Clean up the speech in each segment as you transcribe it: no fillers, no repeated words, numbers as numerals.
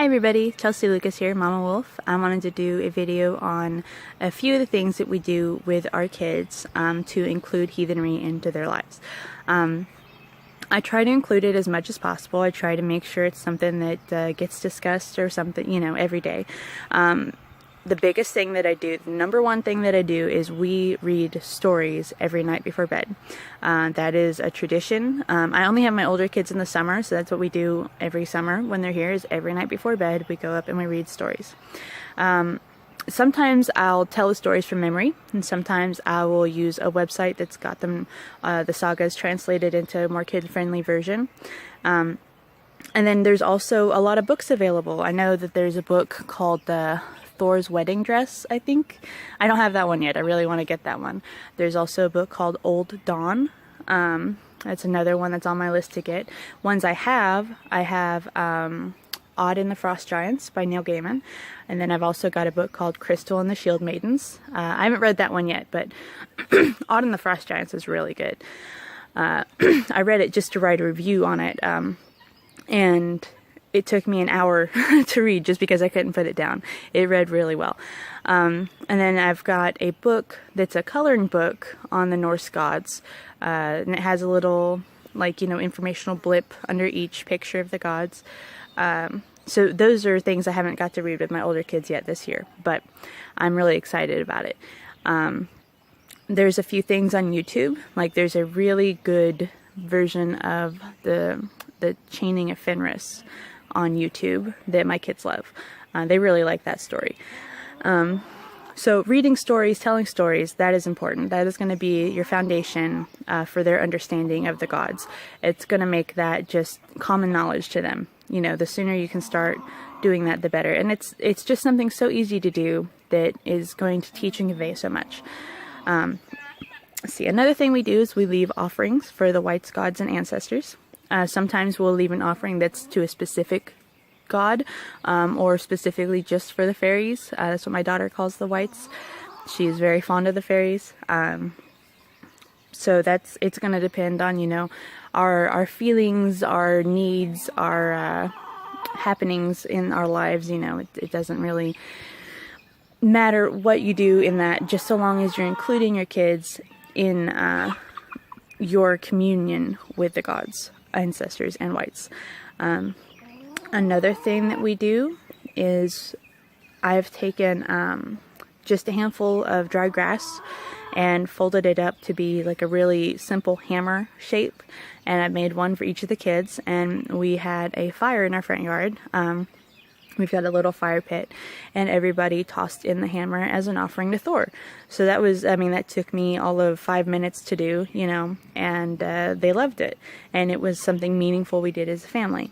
everybody, Chelsea Lucas here, MommaWolf. I wanted to do a video on a few of the things that we do with our kids to include heathenry into their lives. I try to include it as much as possible. I try to make sure it's something that gets discussed or something, every day. The biggest thing that I do, the number one thing that I do, is we read stories every night before bed. That is a tradition. I only have my older kids in the summer, so that's what we do every summer when they're here, is every night before bed we go up and we read stories. Sometimes I'll tell the stories from memory, and sometimes I will use a website that's got them, the sagas translated into a more kid-friendly version. And then there's also a lot of books available. I know that there's a book called Thor's Wedding Dress, I think. I don't have that one yet. I really want to get that one. There's also a book called Old Dawn. That's another one that's on my list to get. Ones I have Odd and the Frost Giants by Neil Gaiman. And then I've also got a book called Crystal and the Shield Maidens. I haven't read that one yet, but Odd and the Frost Giants is really good. I read it just to write a review on it, and it took me an hour to read just because I couldn't put it down. It read really well. And then I've got a book that's a coloring book on the Norse gods, and it has a little, informational blip under each picture of the gods. So those are things I haven't got to read with my older kids yet this year, but I'm really excited about it. There's a few things on YouTube, there's a really good version of the chaining of Fenris on YouTube that my kids love. They really like that story. So reading stories, telling stories, that is important. That is going to be your foundation for their understanding of the gods. It's going to make that just common knowledge to them. The sooner you can start doing that, the better. And it's just something so easy to do that is going to teach and convey so much. Let's see, another thing we do is we leave offerings for the whites, gods, and ancestors. Sometimes we'll leave an offering that's to a specific god, or specifically just for the fairies. That's what my daughter calls the whites. She is very fond of the fairies. So it's going to depend on, our feelings, our needs, our happenings in our lives. It doesn't really matter what you do in that, just so long as you're including your kids in your communion with the gods, ancestors, and whites. Another thing that we do is I've taken just a handful of dry grass and folded it up to be like a really simple hammer shape, and I made one for each of the kids, and we had a fire in our front yard. We've got a little fire pit, and everybody tossed in the hammer as an offering to Thor. So that was, that took me all of 5 minutes to do, and they loved it. And it was something meaningful we did as a family.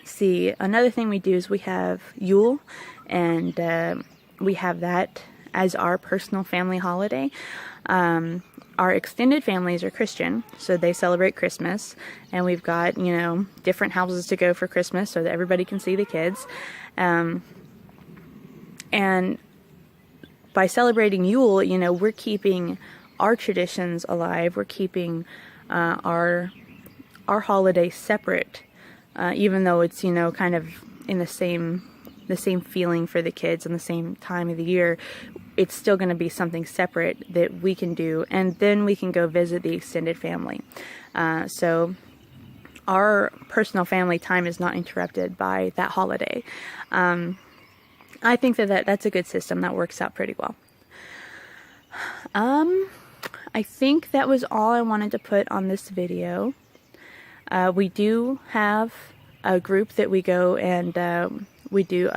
See, another thing we do is we have Yule, and we have that as our personal family holiday. Our extended families are Christian, so they celebrate Christmas, and we've got, different houses to go for Christmas so that everybody can see the kids. And by celebrating Yule, we're keeping our traditions alive. We're keeping our holiday separate, even though it's, kind of in the same feeling for the kids and the same time of the year. It's still going to be something separate that we can do, and then we can go visit the extended family. So our personal family time is not interrupted by that holiday. I think that's a good system. That works out pretty well. I think that was all I wanted to put on this video. We do have a group that we go and we do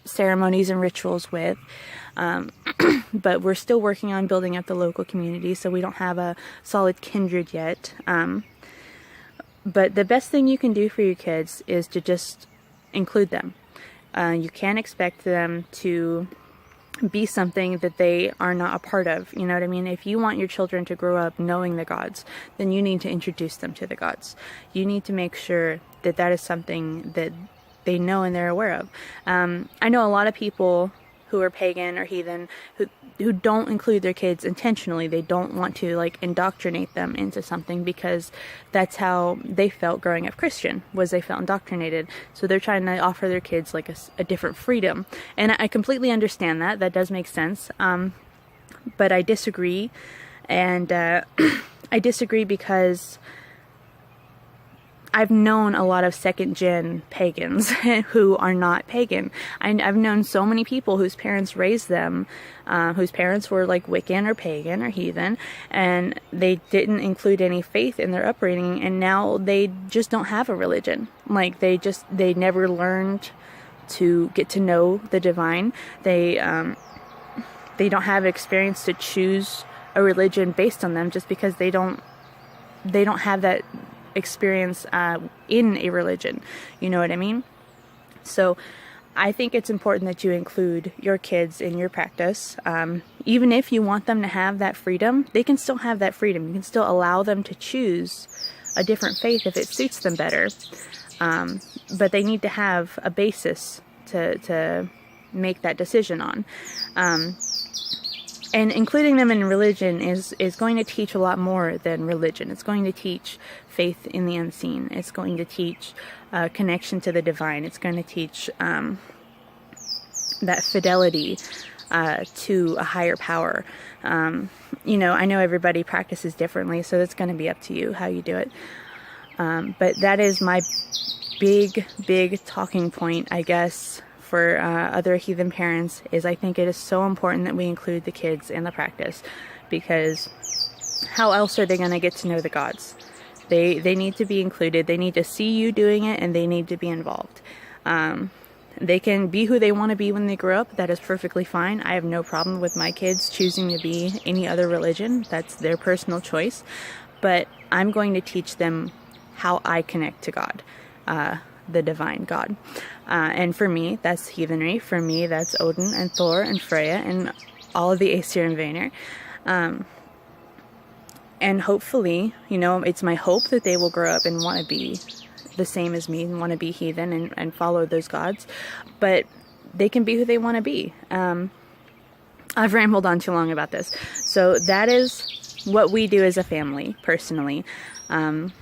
ceremonies and rituals with, but we're still working on building up the local community, so we don't have a solid kindred yet. But the best thing you can do for your kids is to just include them. You can't expect them to be something that they are not a part of. You know what I mean? If you want your children to grow up knowing the gods, then you need to introduce them to the gods. You need to make sure that that is something that they know and they're aware of. I know a lot of people who are pagan or heathen who who don't include their kids intentionally. They don't want to like indoctrinate them into something because that's how they felt growing up Christian, was they felt indoctrinated. So they're trying to offer their kids like a different freedom. And I completely understand that. That does make sense. But I disagree. And I disagree because I've known a lot of second-gen pagans who are not pagan. I've known so many people whose parents raised them, whose parents were like Wiccan or pagan or heathen, and they didn't include any faith in their upbringing, and now they just don't have a religion. Like they never learned to get to know the divine. They don't have experience to choose a religion based on them, just because they don't have that experience in a religion. You know what I mean? So I think it's important that you include your kids in your practice. Even if you want them to have that freedom, they can still have that freedom. You can still allow them to choose a different faith if it suits them better. But they need to have a basis to make that decision on. And including them in religion is going to teach a lot more than religion. It's going to teach faith in the unseen. It's going to teach connection to the divine. It's going to teach that fidelity to a higher power. You know, I know everybody practices differently, so it's going to be up to you how you do it. But that is my big talking point, I guess, for other heathen parents, is I think it is so important that we include the kids in the practice, because how else are they going to get to know the gods? They need to be included. They need to see you doing it, and they need to be involved. They can be who they want to be when they grow up. That is perfectly fine. I have no problem with my kids choosing to be any other religion. That's their personal choice. But I'm going to teach them how I connect to God, the divine God. And for me, that's heathenry. For me, that's Odin and Thor and Freya and all of the Aesir and Vanir. And hopefully, you know, it's my hope that they will grow up and want to be the same as me and want to be heathen and follow those gods. But they can be who they want to be. I've rambled on too long about this. So that is what we do as a family, personally. And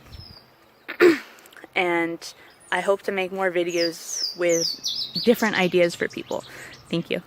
I hope to make more videos with different ideas for people. Thank you.